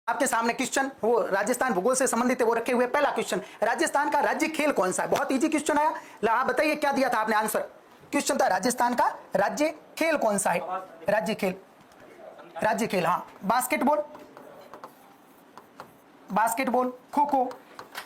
आपके सामने क्वेश्चन वो राजस्थान भूगोल से संबंधित है, वो रखे हुए। पहला क्वेश्चन, राजस्थान का राज्य खेल कौन सा है? बहुत इजी क्वेश्चन आया। आप बताइए क्या दिया था आपने आंसर? क्वेश्चन था राजस्थान का राज्य खेल कौन सा है? राज्य खेल, राज्य खेल, हाँ, basketball, basketball, kho kho,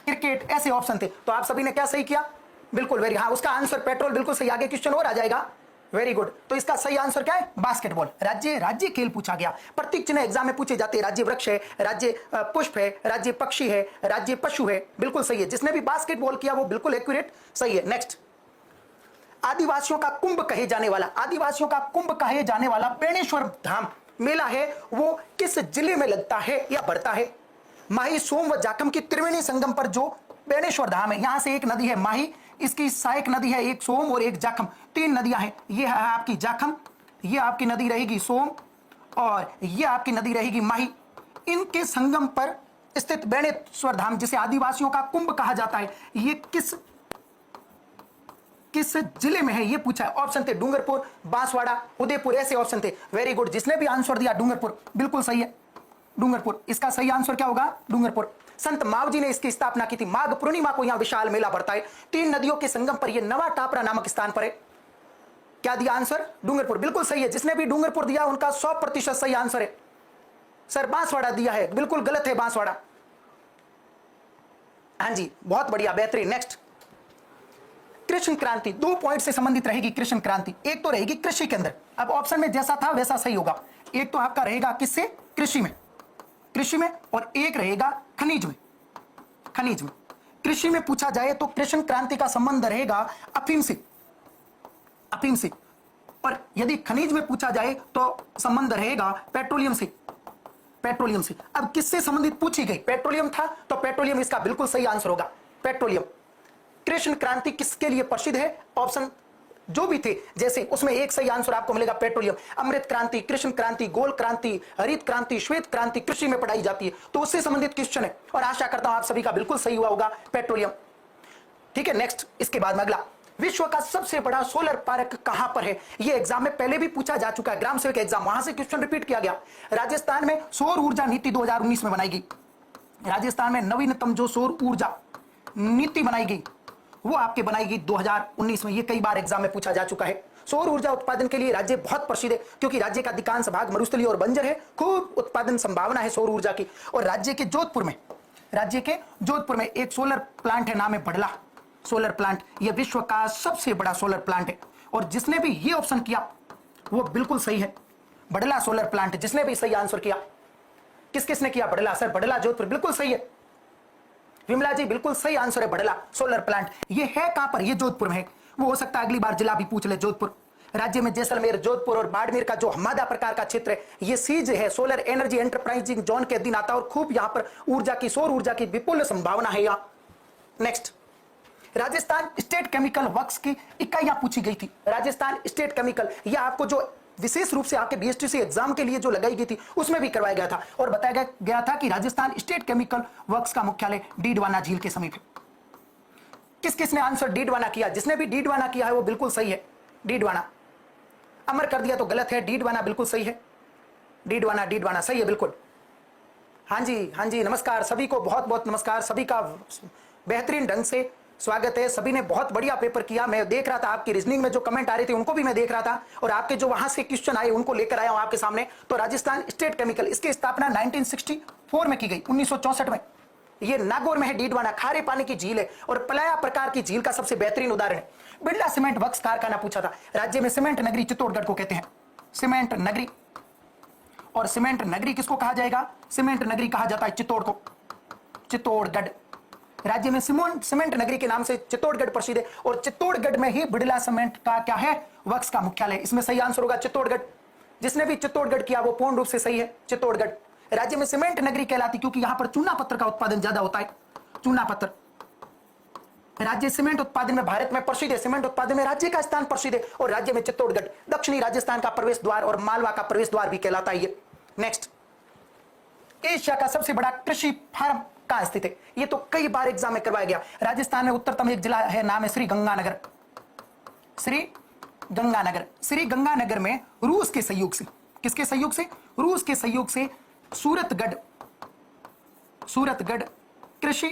cricket, ऐसे ऑप्शन थे। तो आप सभी ने क्या सही किया? बिल्कुल वेरी, हाँ, उसका आंसर पेट्रोल, बिल्कुल सही। आगे क्वेश्चन और आ जाएगा, वेरी गुड। तो इसका सही आंसर क्या है? बास्केटबॉल। राज्य, राज्य खेल पूछा गया। प्रतीक चिन्ह एग्जाम में पूछे जाते हैं। राज्य वृक्ष है, राज्य पुष्प है, राज्य पक्षी है, राज्य पशु है, बिल्कुल सही है। जिसने भी बास्केटबॉल किया वो बिल्कुल एक्यूरेट सही है। नेक्स्ट, आदिवासियों का कुंभ कहे जाने वाला, आदिवासियों का कुंभ कहे जाने वाला बेणेश्वर धाम मेला है, वो किस जिले में लगता है या बढ़ता है? माही, सोम व जाखम की त्रिवेणी संगम पर जो बेणेश्वर धाम है, यहां से एक नदी है माही, इसकी सहायक नदी है एक सोम और एक जाखम, 3 नदियां हैं। ये है आपकी जाखम, ये आपकी नदी रहेगी सोम, और ये आपकी नदी रहेगी माही। इनके संगम पर स्थित बेणेश्वर धाम, जिसे आदिवासियों का कुंभ कहा जाता है, ये किस जिले में है? ये पूछा है। ऑप्शन थे डूंगरपुर, बांसवाड़ा, उदयपुर, ऐसे ऑप्शन थे। वेरी गुड, जिसने भी आंसर दिया डूंगरपुर, बिल्कुल सही है, डूंगरपुर। इसका सही आंसर क्या होगा? डूंगरपुर। संत मावजी ने इसकी स्थापना की थी। माघ पूर्णिमा को यहां विशाल मेला भरता है। 3 नदियों के संगम पर यह नवा टापरा नामक स्थान पर है। क्या दिया आंसर? डूंगरपुर, बिल्कुल सही है। जिसने भी डूंगरपुर दिया उनका 100% सही आंसर है। सर बांसवाड़ा दिया है, बिल्कुल गलत है बांसवाड़ा। हाँ जी, बहुत बढ़िया, बेहतरीन। नेक्स्ट, कृष्ण क्रांति 2 पॉइंट से संबंधित रहेगी। कृष्ण क्रांति एक तो रहेगी कृषि के अंदर, अब ऑप्शन में जैसा था वैसा सही होगा। एक तो आपका रहेगा किससे? कृषि में, कृषि में, और एक रहेगा खनिज में, खनिज में। कृषि में पूछा जाए तो कृष्ण क्रांति का संबंध रहेगा अफीम से, अफीम से, और यदि खनिज में पूछा जाए तो संबंध रहेगा पेट्रोलियम से, पेट्रोलियम से। अब किससे संबंधित पूछी गई? पेट्रोलियम था तो पेट्रोलियम इसका बिल्कुल सही आंसर होगा, पेट्रोलियम। कृष्ण क्रांति किसके लिए प्रसिद्ध है? ऑप्शन जो भी थे जैसे उसमें एक सही आंसर आपको मिलेगा, पेट्रोलियम। अमृत क्रांति, कृष्ण क्रांति, गोल क्रांति, हरित क्रांति, श्वेत क्रांति कृषि में पढ़ाई जाती है, तो उससे संबंधित क्वेश्चन है, और आशा करता हूं आप सभी का बिल्कुल सही हुआ होगा, पेट्रोलियम। ठीक है, नेक्स्ट, इसके बाद में अगला, विश्व का सबसे बड़ा सोलर पार्क कहां पर है? यह एग्जाम में पहले भी पूछा जा चुका है, ग्राम सेवक एग्जाम, वहां से क्वेश्चन रिपीट किया गया। राजस्थान में सौर ऊर्जा नीति 2019 में बनाई गई। राजस्थान में नवीनतम जो सौर ऊर्जा नीति बनाई गई वो आपके बनाई गई 2019 में। ये कई बार एग्जाम में पूछा जा चुका है। सौर ऊर्जा उत्पादन के लिए राज्य बहुत प्रसिद्ध है, क्योंकि राज्य का अधिकांश भाग मरुस्थलीय और बंजर है, खूब उत्पादन संभावना है सौर ऊर्जा की। और राज्य के जोधपुर में, राज्य के जोधपुर में एक सोलर प्लांट है, नाम है बड़ला सोलर प्लांट। यह विश्व का सबसे बड़ा सोलर प्लांट है, और जिसने भी ये ऑप्शन किया वो बिल्कुल सही है, बड़ला सोलर प्लांट। जिसने भी सही आंसर किया, किस किसने किया? बड़ला, सर बड़ला जोधपुर, बिल्कुल सही है। विमला जी बिल्कुल सही आंसर है, बड़ला सोलर प्लांट। ये है कहां पर? ये जोधपुर में है। वो हो सकता है अगली बार जिला भी पूछ ले, जोधपुर। राज्य में जैसलमेर, जोधपुर और बाड़मेर का जो हमादा प्रकार का क्षेत्र है, ये सीज है, सोलर एनर्जी एंटरप्राइजिंग जोन के अधीन आता है, और खूब यहां पर ऊर्जा की, सौर ऊर्जा की विपुल संभावना है यहां। Next, Rajasthan state chemical works की इकाइयां पूछी गई थी। राजस्थान स्टेट केमिकल, यह आपको जो विशेष रूप से आपके बीएसटीसी एग्जाम के लिए जो लगाई गई थी उसमें भी करवाया गया था, और बताया गया था कि राजस्थान स्टेट केमिकल वर्क्स का मुख्यालय डीडवाना झील के समीप है। किस किसने आंसर डीडवाना किया? जिसने भी डीडवाना किया है वो बिल्कुल सही है, डीडवाना। अमर कर दिया तो गलत है, डीडवाना बिल्कुल सही है, डीडवाना, डीडवाना सही है बिल्कुल। हाँ जी, हाँ जी, नमस्कार सभी को, बहुत बहुत नमस्कार सभी का, बेहतरीन ढंग से स्वागत है। सभी ने बहुत बढ़िया पेपर किया। मैं देख रहा था आपकी रीजनिंग में जो कमेंट आ रहे थे उनको भी मैं देख रहा था, और आपके जो वहां से क्वेश्चन आए उनको लेकर आया हूं आपके सामने। तो राजस्थान स्टेट केमिकल, इसकी स्थापना 1964 में की गई, 1964 में। ये नागौर में है, डीडवाना, खारे पानी की झील है और पलाया प्रकार की झील का सबसे बेहतरीन उदाहरण है। बिरला सीमेंट वर्क्स कारखाना पूछा था। राज्य में सीमेंट नगरी चित्तौड़गढ़ को कहते हैं, सीमेंट नगरी। और सीमेंट नगरी किसको कहा जाएगा? सीमेंट नगरी कहा जाता है चित्तौड़ को, चित्तौड़गढ़। राज्य में सीमेंट नगरी के नाम से चित्तौड़गढ़ प्रसिद्ध है, और चित्तौड़गढ़ में ही बिड़ला सीमेंट का क्या है? वर्क्स का मुख्यालय। इसमें सही आंसर होगा चित्तौड़गढ़। जिसने भी चित्तौड़गढ़ किया वो पूर्ण रूप से सही है, चित्तौड़गढ़। राज्य में सीमेंट नगरी कहलाती क्योंकि यहां पर चूना पत्थर का उत्पादन ज्यादा होता है, चूना पत्थर। राज्य सीमेंट उत्पादन में भारत में प्रसिद्ध है, सीमेंट उत्पादन में राज्य का स्थान प्रसिद्ध है, और राज्य में चित्तौड़गढ़ दक्षिणी राजस्थान का प्रवेश द्वार और मालवा का प्रवेश द्वार भी कहलाता है ये। नेक्स्ट, एशिया का सबसे बड़ा कृषि फार्म कहां स्थित है? ये तो कई बार एग्जाम में करवाया गया। राजस्थान में उत्तरतम एक जिला है, नाम है श्री गंगानगर, श्री गंगानगर। श्री गंगानगर में रूस के सहयोग से, किसके सहयोग से? रूस के सहयोग से सूरतगढ़ सूरतगढ़ कृषि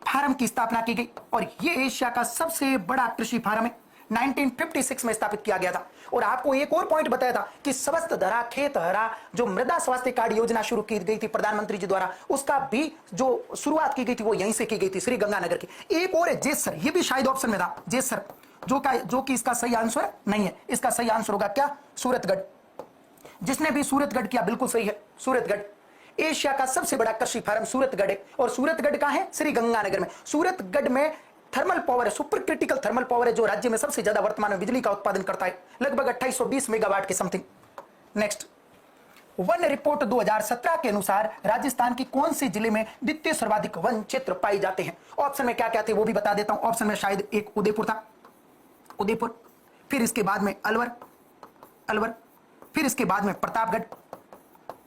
फार्म की स्थापना की गई और यह एशिया का सबसे बड़ा कृषि फार्म है। 1956 में स्थापित किया गया था। और आपको एक और पॉइंट बताया था कि स्वस्थ धरा खेत हरा जो मृदा स्वास्थ्य कार्ड योजना शुरू की गई थी प्रधानमंत्री जी द्वारा, उसका भी जो शुरुआत की गई थी वो यहीं से की गई थी, श्री गंगानगर की। एक और है जेसर, ये भी शायद ऑप्शन में था, जेसर, जो कि इसका सही आंसर नहीं है। इसका सही आंसर होगा क्या? सूरतगढ़। जिसने भी सूरतगढ़ किया बिल्कुल सही है, सूरतगढ़। एशिया का सबसे बड़ा कृषि फार्म सूरतगढ़ है और सूरतगढ़ कहां है? श्री गंगानगर में। सूरतगढ़ में थर्मल पावर है, सुपर क्रिटिकल थर्मल पावर है, जो राज्य में सबसे ज्यादा वर्तमान में बिजली का उत्पादन करता है, लगभग 2820 मेगावाट के समथिंग। नेक्स्ट, वन रिपोर्ट 2017 के अनुसार राजस्थान की कौन से जिले में द्वितीय सर्वाधिक वन क्षेत्र पाए जाते हैं? ऑप्शन में क्या क्या थे वो भी बता देता हूं। ऑप्शन में शायद एक उदयपुर था, उदयपुर, फिर इसके बाद में अलवर, अलवर, फिर इसके बाद में प्रतापगढ़,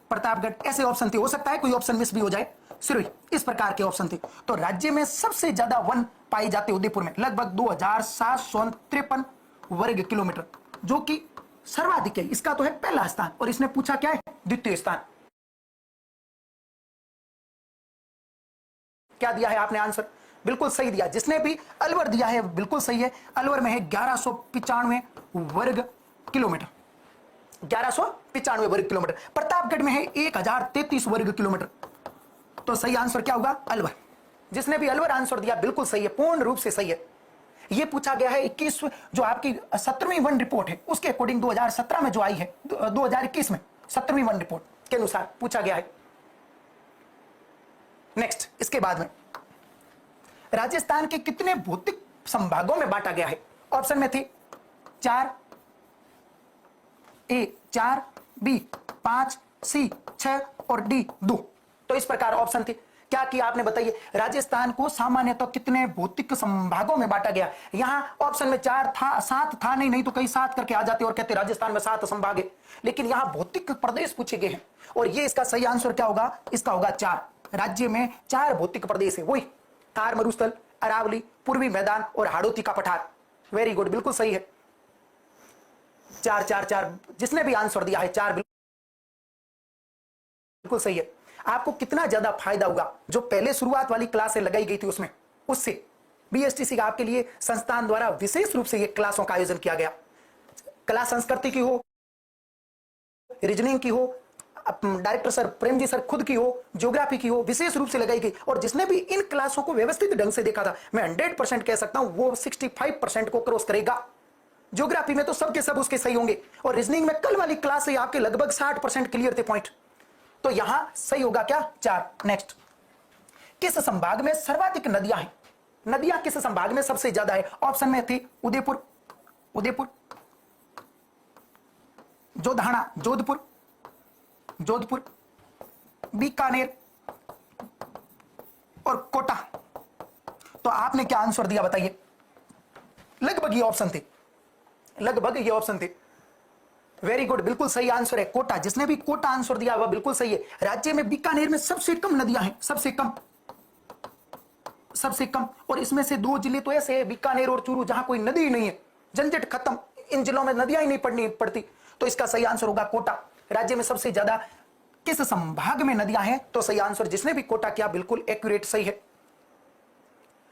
प्रतापगढ़, ऐसे ऑप्शन थे। हो सकता है कोई ऑप्शन मिस भी हो जाए, सिरोही, इस प्रकार के ऑप्शन थे। तो राज्य में सबसे ज्यादा वन पाए जाते उदयपुर में, लगभग 2753 वर्ग किलोमीटर, जो कि सर्वाधिक है। इसका तो है पहला स्थान और इसने पूछा क्या है? द्वितीय स्थान। क्या दिया है आपने आंसर? बिल्कुल सही दिया। जिसने भी अलवर दिया है बिल्कुल सही है। अलवर में है 1195 वर्ग किलोमीटर, 1195 वर्ग किलोमीटर। प्रतापगढ़ में है 1033 वर्ग किलोमीटर। तो सही आंसर क्या होगा? अलवर। जिसने भी अलवर आंसर दिया बिल्कुल सही है, पूर्ण रूप से सही है। यह पूछा गया है 21 जो आपकी 17वीं वन रिपोर्ट है उसके अकॉर्डिंग 2017 में जो आई है, 2021 में 17वीं वन रिपोर्ट के अनुसार पूछा गया है। नेक्स्ट, इसके बाद में राजस्थान के कितने भौतिक संभागों में बांटा गया है? ऑप्शन में थी 4, ए 4, बी 5, सी 6 और डी 2। तो इस प्रकार ऑप्शन थे। क्या किया आपने बताइए? राजस्थान को सामान्यतः कितने भौतिक संभागों में बांटा गया? यहां ऑप्शन में 4 था, 7 था, नहीं तो कई 7 करके आ जाते और कहते राजस्थान में 7 संभाग है, लेकिन यहां भौतिक प्रदेश पूछे गए हैं और ये इसका सही आंसर क्या होगा? इसका होगा 4। राज्य में 4 भौतिक प्रदेश है, वही थार मरुस्थल, अरावली, पूर्वी मैदान और हाड़ौती का पठार। वेरी गुड, बिल्कुल सही है। 4 4 4, जिसने भी आंसर दिया है 4 बिल्कुल सही है। आपको कितना ज्यादा फायदा होगा जो पहले शुरुआत वाली क्लासें लगाई गई थी उसमें, उससे बीएसटीसी का आपके लिए संस्थान द्वारा विशेष रूप से ये क्लासों का आयोजन किया गया। कला संस्कृति की हो, रीजनिंग की हो, director sir Prem ji sir खुद की हो, ज्योग्राफी की हो, विशेष रूप से लगाई गई। और जिसने भी इन क्लासों को व्यवस्थित ढंग से देखा था, मैं 100% कह सकता हूं वो 65% को क्रॉस करेगा। ज्योग्राफी में तो सबके सब उसके सही होंगे और रीजनिंग में कल वाली क्लास से आपके लगभग 60% क्लियर थे पॉइंट। तो यहां सही होगा क्या? 4। नेक्स्ट, किस संभाग में सर्वाधिक नदियां हैं? नदियां किस संभाग में सबसे ज्यादा है? ऑप्शन में थी उदयपुर, उदयपुर, जोधाना, जोधपुर, जोधपुर, बीकानेर और कोटा। तो आपने क्या आंसर दिया बताइए? लगभग ये ऑप्शन थे, लगभग ये ऑप्शन थे। वेरी गुड, बिल्कुल सही आंसर है कोटा। जिसने भी कोटा आंसर दिया वह बिल्कुल सही है। राज्य में बीकानेर में सबसे कम नदियां हैं, सबसे कम, सबसे कम। और इसमें से 2 जिले तो ऐसे हैं, बीकानेर और चूरू, जहां कोई नदी ही नहीं है, झंझट खत्म, इन जिलों में नदियां ही नहीं पड़ती। तो इसका सही आंसर होगा कोटा। राज्य में सबसे ज्यादा किस संभाग में नदियां हैं? तो सही आंसर जिसने भी कोटा किया बिल्कुल एक्यूरेट सही है।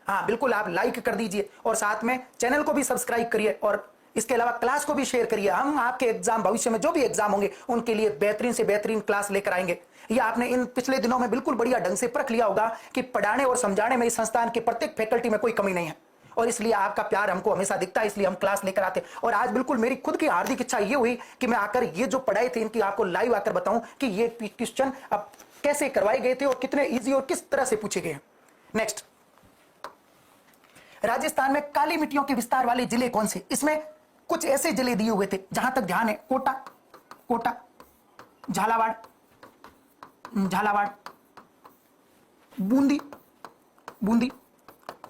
हाँ बिल्कुल, आप लाइक कर दीजिए और साथ में चैनल को भी सब्सक्राइब करिए और इसके अलावा क्लास को भी शेयर करिए। हम आपके एग्जाम, भविष्य में जो भी एग्जाम होंगे उनके लिए बेहतरीन से बेहतरीन क्लास लेकर आएंगे। ये आपने इन पिछले दिनों में बिल्कुल बढ़िया ढंग से परख लिया होगा कि पढ़ाने और समझाने में इस संस्थान के प्रत्येक फैकल्टी में कोई कमी नहीं है और इसलिए आपका प्यार हमको हमेशा दिखता है, इसलिए हम क्लास लेकर आते हैं। और आज बिल्कुल मेरी खुद की हार्दिक इच्छा ये हुई कि मैं आकर ये जो पढ़ाई थी इनकी आपको लाइव आकर बताऊं कि ये क्वेश्चन अब कैसे करवाए गए थे और कितने ईजी और किस तरह से पूछे गए हैं। नेक्स्ट, राजस्थान में काली मिट्टियों के विस्तार वाले जिले कौन से? इसमें कुछ ऐसे जिले दिए हुए थे जहां तक ध्यान है, कोटा, कोटा, झालावाड़, झालावाड़, बूंदी, बूंदी,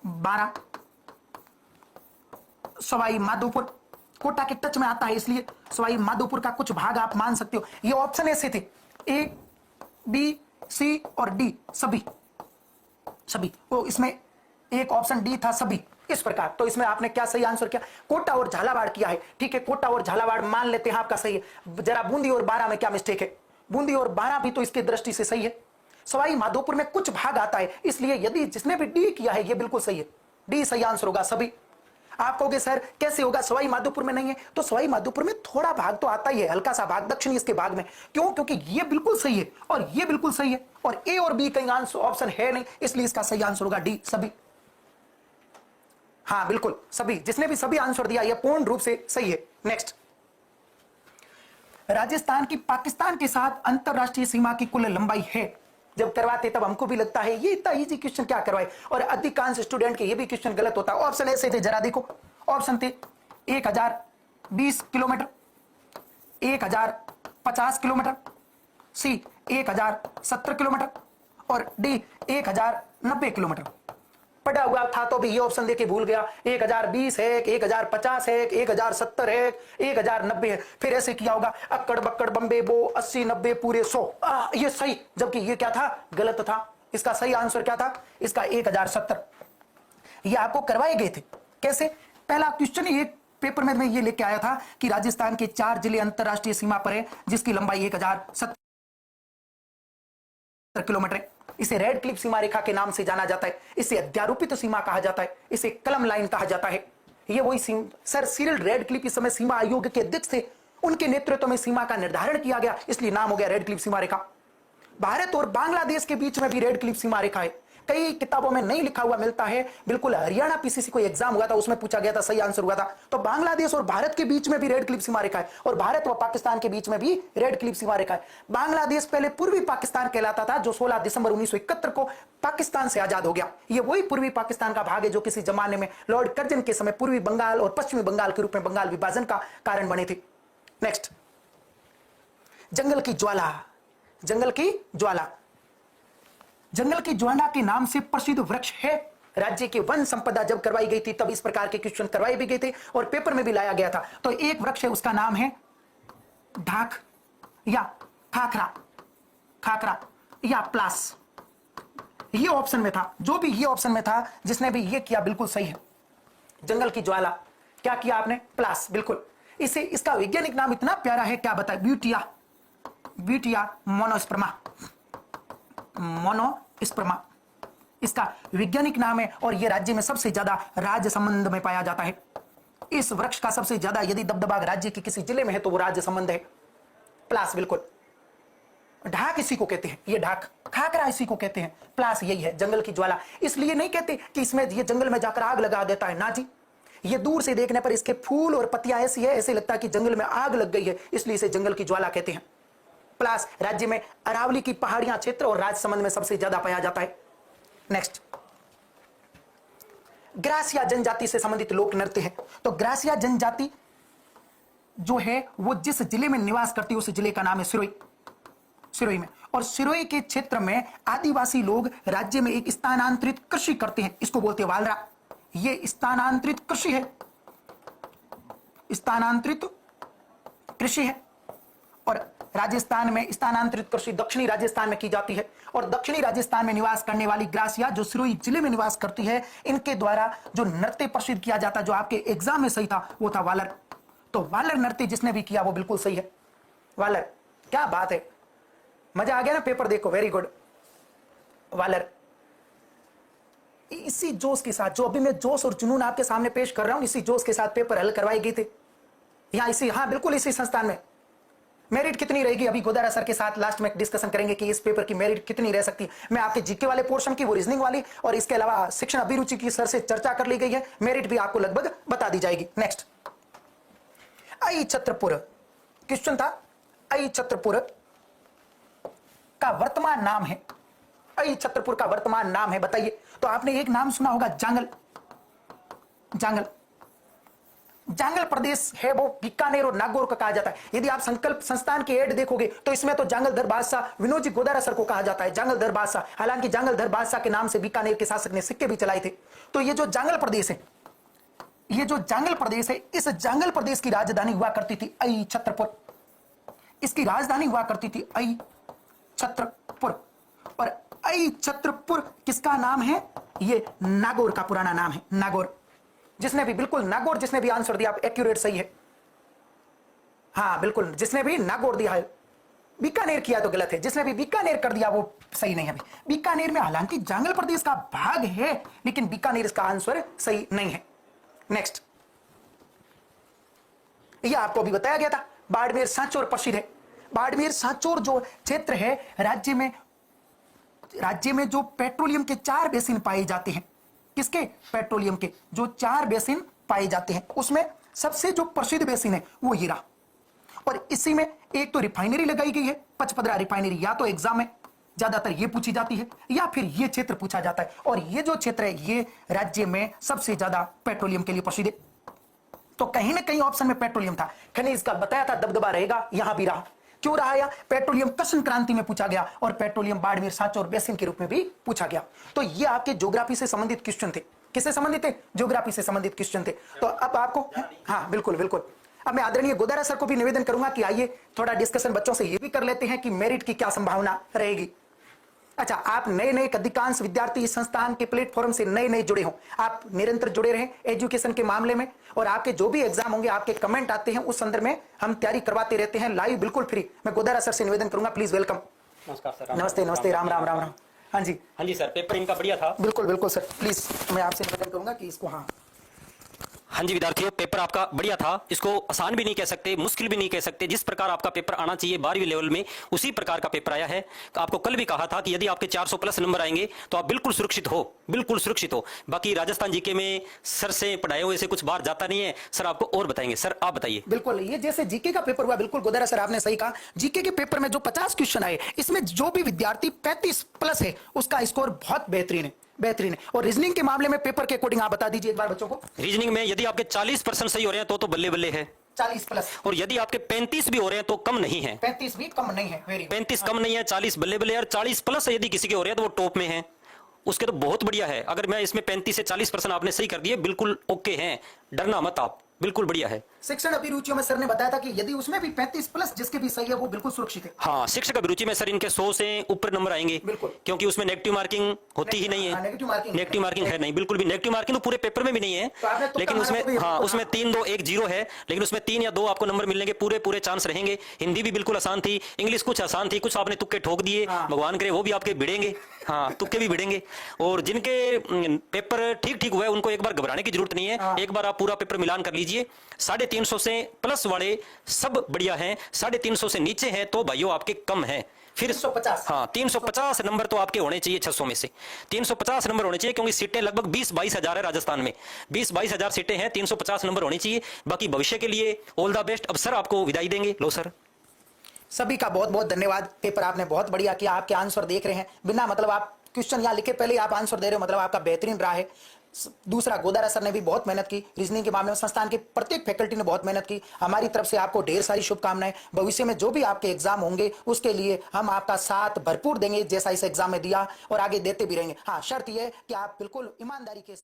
बारा, सवाई माधोपुर। कोटा के टच में आता है इसलिए सवाई माधोपुर का कुछ भाग आप मान सकते हो। ये ऑप्शन ऐसे थे, ए, बी, सी और डी, सभी, सभी। तो इसमें एक ऑप्शन डी था, सभी, इस प्रकार। तो इसमें आपने क्या सही आंसर किया? कोटा और झालावाड़ किया है। ठीक है, कोटा और झालावाड़ मान लेते हैं आपका सही है। जरा बूंदी और बारा में क्या मिस्टेक है? बूंदी और बारा भी तो इसकी दृष्टि से सही है। सवाई माधोपुर में कुछ भाग आता है, इसलिए यदि जिसने भी डी किया है ये बिल्कुल सही है, डी सही आंसर होगा सभी। आप कहोगे सर कैसे होगा, सवाई माधोपुर में नहीं है, तो सवाई माधोपुर में थोड़ा भाग तो आता ही है, हल्का सा भाग दक्षिणी इसके भाग में। क्यों? क्योंकि ये बिल्कुल सही है और ये बिल्कुल सही है और ए और बी कहीं आंसर ऑप्शन है नहीं, इसलिए इसका सही आंसर होगा डी सभी। हाँ बिल्कुल सभी, जिसने भी सभी आंसर दिया यह पूर्ण रूप से सही है। नेक्स्ट, राजस्थान की पाकिस्तान के साथ अंतरराष्ट्रीय सीमा की कुल लंबाई है। जब करवाते तब हमको भी लगता है ये इतना इजी क्वेश्चन क्या करवाए, और अधिकांश स्टूडेंट के ये भी क्वेश्चन गलत होता है। ऑप्शन ऐसे थे, जरा देखो ऑप्शन थे 1020 किलोमीटर, 1050 किलोमीटर, सी 1070 किलोमीटर और डी 1090 किलोमीटर। पढ़ा हुआ था तो भी ये ऑप्शन देके भूल गया, 1020 है, 1050 है, 1070 है, 1090 है, फिर ऐसे किया होगा अक्कड़ बक्कड़ बम्बे बो 80 90 पूरे 100, ये सही, जबकि ये क्या था, गलत था। इसका सही आंसर क्या था, इसका 1070। ये आपको करवाए गए थे। कैसे? पहला क्वेश्चन एक पेपर में मैं ये लेके आया था कि राजस्थान के 4 जिले अंतरराष्ट्रीय सीमा पर है जिसकी लंबाई 1070 किलोमीटर है। इसे रेड क्लिफ सीमा रेखा के नाम से जाना जाता है, इसे अध्यारोपित सीमा कहा जाता है, इसे कलम लाइन कहा जाता है। ये वही सर सिरिल रेड क्लिफ इस समय सीमा आयोग के अध्यक्ष थे, उनके नेतृत्व में सीमा का निर्धारण किया गया, इसलिए नाम हो गया रेड क्लिफ सीमा रेखा। भारत और बांग्लादेश के बीच में भी रेड क्लिफ सीमा रेखा है, कई किताबों में नहीं लिखा हुआ मिलता है, बिल्कुल हरियाणा पीसीसी को एग्जाम हुआ था उसमें पूछा गया था, सही आंसर हुआ था। तो बांग्लादेश और भारत के बीच में भी रेड क्लिफ सीमा रेखा है और भारत व पाकिस्तान के बीच में भी रेड क्लिफ सीमा रेखा है। बांग्लादेश पहले पूर्वी पाकिस्तान कहलाता था, जो 16 दिसंबर 1971 को पाकिस्तान से आजाद हो गया। ये वही पूर्वी पाकिस्तान का भाग है जो किसी जमाने में लॉर्ड कर्जन के समय पूर्वी बंगाल और पश्चिमी बंगाल के रूप में बंगाल विभाजन का कारण बने थे। नेक्स्ट, जंगल की ज्वाला। जंगल की ज्वाला, जंगल की ज्वाला के नाम से प्रसिद्ध वृक्ष है। राज्य की वन संपदा जब करवाई गई थी तब इस प्रकार के क्वेश्चन करवाए भी गए थे और पेपर में भी लाया गया था। तो एक वृक्ष है, उसका नाम है ढाक या खाखरा, खाखरा या प्लास। ये ऑप्शन में था, जो भी ये ऑप्शन में था, जिसने भी ये किया बिल्कुल सही है। जंगल की ज्वाला, क्या किया आपने, प्लास, बिल्कुल। इसे इसका वैज्ञानिक नाम इतना प्यारा है, क्या बताए, ब्यूटिया, ब्यूटिया मोनोस्पर्मा, मोनोस्पर्मा इसका वैज्ञानिक नाम है और यह राज्य में सबसे ज्यादा राज्य संबंध में पाया जाता है। इस वृक्ष का सबसे ज्यादा यदि दबदबा राज्य के किसी जिले में है तो वो राज्य संबंध है। प्लास, बिल्कुल। ढाक इसी को कहते हैं, ये ढाक, खाकरा इसी को कहते हैं, प्लास यही है, जंगल की ज्वाला। इसलिए नहीं कहते कि इसमें ये जंगल में जाकर आग लगा देता है, ना जी। ये दूर से देखने पर इसके फूल और पत्तियां ऐसी है, ऐसे लगता है कि जंगल में आग लग गई है, इसलिए इसे जंगल की ज्वाला कहते हैं। प्लास राज्य में अरावली की पहाड़ियां क्षेत्र और राजसमंद में सबसे ज्यादा पाया जाता है। नेक्स्ट, ग्रासिया जनजाति से संबंधित लोक नृत्य है। तो ग्रासिया जनजाति जो है वो जिस जिले में निवास करती है उस जिले का नाम है सिरोही, सिरोही में। और सिरोही के क्षेत्र में आदिवासी लोग राज्य में एक स्थानांतरित कृषि करते हैं, इसको बोलते हैं वालरा। ये स्थानांतरित कृषि है, स्थानांतरित कृषि है। और राजस्थान में स्थानांतरित कृषि दक्षिणी राजस्थान में की जाती है और दक्षिणी राजस्थान में निवास करने वाली ग्रासिया जो सिरोही जिले में निवास करती है, इनके द्वारा जो नृत्य प्रसिद्ध किया जाता, जो आपके एग्जाम में सही था वो था वालर। तो वालर नृत्य जिसने भी किया वो बिल्कुल सही है, वालर। क्या बात है, मजा आ गया ना, पेपर देखो, वेरी गुड। वालर इसी जोश के साथ, जो अभी मैं जोश और जुनून आपके सामने पेश कर रहा हूं, इसी जोश के साथ पेपर हल करवाए गए थे यहाँ इसी, हाँ बिल्कुल इसी संस्थान में। मेरिट कितनी रहेगी अभी गोदारा सर के साथ लास्ट में डिस्कशन करेंगे कि इस पेपर की मेरिट कितनी रह सकती है। मैं आपके जीके वाले पोर्शन की, वो रीजनिंग वाली और इसके अलावा शिक्षण अभिरुचि की सर से चर्चा कर ली गई है, मेरिट भी आपको लगभग बता दी जाएगी। नेक्स्ट, आई छत्रपुर क्वेश्चन था, आई छत्रपुर का वर्तमान नाम है, आई छत्रपुर का वर्तमान नाम है, बताइए। तो आपने एक नाम सुना होगा जांगल, जांगल, जांगल प्रदेश है वो बीकानेर और नागौर का कहा जाता है। यदि आप संकल्प संस्थान के एड देखोगे तो इसमें तो जांगलधर बादशाह विनोद जी गोदारा सर को कहा जाता है जांगलधर बादशाह, हालांकि जांगलधर बादशाह के नाम से बीकानेर के शासक ने सिक्के भी चलाए थे। तो ये जो जांगल प्रदेश है, ये जो जांगल प्रदेश है, इस जांगल प्रदेश की राजधानी हुआ करती थी आई छत्रपुर, इसकी राजधानी हुआ करती थी आई छत्रपुर। और आई छत्रपुर किसका नाम है, ये नागौर का पुराना नाम है, नागौर। जिसने भी बिल्कुल नागौर, जिसने भी आंसर दिया आप एक्यूरेट सही है, हाँ बिल्कुल, जिसने भी नागौर दिया है बीकानेर किया तो गलत है, जिसने भी बीकानेर कर दिया वो सही नहीं है। बीकानेर में हालांकि जांगल प्रदेश का भाग है, लेकिन बीकानेर इसका आंसर सही नहीं है। नेक्स्ट, ये आपको भी बताया गया था, बाड़मेर सांचौर प्रसिद्ध है। बाड़मेर सांचौर जो क्षेत्र है, राज्य में जो पेट्रोलियम के 4 बेसिन पाए जाते हैं, किसके? पेट्रोलियम के जो 4 बेसिन पाए जाते हैं, उसमें सबसे जो प्रसिद्ध बेसिन है वो ये रहा। और इसी में एक तो रिफाइनरी लगाई गई है, पचपदरा रिफाइनरी, या तो एग्जाम में ज्यादातर ये पूछी जाती है या फिर ये क्षेत्र पूछा जाता है। और ये जो क्षेत्र है ये राज्य में सबसे ज्यादा पेट्रोलियम के लिए प्रसिद्ध है। तो कहीं ना कहीं ऑप्शन में पेट्रोलियम था, खनिज का बताया था दबदबा रहेगा, यहां भी रहा। क्यों रहा? या पेट्रोलियम कृष्ण क्रांति में पूछा गया और पेट्रोलियम बाड़मेर सांचौर बेसिन के रूप में भी पूछा गया। तो ये आपके ज्योग्राफी से संबंधित क्वेश्चन थे। किससे संबंधित थे? ज्योग्राफी से संबंधित क्वेश्चन थे। तो अब आपको, हाँ बिल्कुल बिल्कुल, अब मैं आदरणीय गोदारा सर को भी निवेदन करूंगा कि आइए थोड़ा डिस्कशन बच्चों से ये भी कर लेते हैं कि मेरिट की क्या संभावना रहेगी। अच्छा, आप नए अधिकांश विद्यार्थी इस संस्थान के प्लेटफॉर्म से नए जुड़े हो, आप निरंतर जुड़े रहें एजुकेशन के मामले में, और आपके जो भी एग्जाम होंगे, आपके कमेंट आते हैं, उस संदर्भ में हम तैयारी करवाते रहते हैं लाइव, बिल्कुल फ्री। मैं गोदारा सर से निवेदन करूंगा, प्लीज वेलकम। नमस्कार सर। नमस्ते नमस्ते, राम राम राम राम। हाँ जी सर, पेपर इनका बढ़िया था। बिल्कुल बिल्कुल सर, प्लीज मैं आपसे निवेदन करूंगा कि इसको, हाँ जी विद्यार्थियों, पेपर आपका बढ़िया था। इसको आसान भी नहीं कह सकते, मुश्किल भी नहीं कह सकते। जिस प्रकार आपका पेपर आना चाहिए 12वीं लेवल में, उसी प्रकार का पेपर आया है। आपको कल भी कहा था कि यदि आपके 400 प्लस नंबर आएंगे तो आप बिल्कुल सुरक्षित हो, बिल्कुल सुरक्षित हो। बाकी राजस्थान जीके में सर से पढ़ाए हुए से कुछ बाहर जाता नहीं है, सर आपको और बताएंगे। सर आप बताइए। बिल्कुल, ये जैसे जीके का पेपर हुआ, बिल्कुल गोदारा सर आपने सही कहा। जीके के पेपर में जो 50 क्वेश्चन आए, इसमें जो भी विद्यार्थी 35 प्लस है उसका स्कोर बहुत बेहतरीन है। और रीजनिंग के मामले में पेपर के अकॉर्डिंग आप बता दीजिए एक बार बच्चों को। रीजनिंग में यदि आपके 40% सही हो रहे हैं तो बल्ले बल्ले है, 40 प्लस। और यदि आपके 35 भी हो रहे हैं तो कम नहीं है। 35 भी कम नहीं है, 35 कम नहीं है, 40 बल्ले बल्ले, और 40 प्लस यदि किसी के हो रहे हैं तो वो टॉप में है, उसके तो बहुत बढ़िया है। अगर मैं इसमें 35 से 40% आपने सही कर दिए, बिल्कुल ओके हैं, डरना मत आप, बिल्कुल बढ़िया है। शिक्षण अभिरुचियों में सर ने बताया था कि यदि उसमें भी 35 प्लस जिसके भी सही है वो बिल्कुल सुरक्षित है। हाँ, शिक्षक अभिरुचि में सर इनके 100 से ऊपर नंबर आएंगे, क्योंकि उसमें नेगेटिव मार्किंग होती ही नहीं है। नेगेटिव मार्किंग है नहीं, बिल्कुल भी नेगेटिव मार्किंग तो पूरे पेपर में भी नहीं है। लेकिन उसमें, हाँ, उसमें 3 2 1 0 है, लेकिन उसमें 3 या 2 आपको नंबर मिलने के पूरे चांस रहेंगे। हिंदी भी बिल्कुल आसान थी, इंग्लिश कुछ आसान थी, कुछ आपने तुक्के ठोक दिए, भगवान करे वो भी आपके भिड़ेंगे। हाँ, तुक्के भी भिड़ेंगे। और जिनके पेपर ठीक हुए उनको एक बार घबराने की जरूरत नहीं है। एक बार आप पूरा पेपर मिलान कर लीजिए। 350 से प्लस वाले सब बढ़िया हैं, 350 से नीचे हैं तो भाइयों आपके कम हैं। फिर 350, हाँ 350 नंबर तो आपके होने चाहिए। 600 में से 350 नंबर होने चाहिए, क्योंकि सीटें लगभग 20-22 हजार है राजस्थान में, 20-22 हजार सीटें हैं, 350 नंबर होने चाहिए। बाकी भविष्य के लिए ऑल द बेस्ट। अब सर आपको विदाई देंगे। लो सर। सभी का बहुत बहुत धन्यवाद। पेपर आपने बहुत बढ़िया किया, आपके आंसर देख रहे हैं, बिना मतलब आप क्वेश्चन यहाँ लिखे पहले आप आंसर दे रहे हो, मतलब आपका बेहतरीन रहा है। दूसरा, गोदारा सर ने भी बहुत मेहनत की रीजनिंग के मामले में, संस्थान के प्रत्येक फैकल्टी ने बहुत मेहनत की। हमारी तरफ से आपको ढेर सारी शुभकामनाएं। भविष्य में जो भी आपके एग्जाम होंगे उसके लिए हम आपका साथ भरपूर देंगे, जैसा इस एग्जाम में दिया और आगे देते भी रहेंगे। हाँ, शर्त यह है कि आप बिल्कुल ईमानदारी के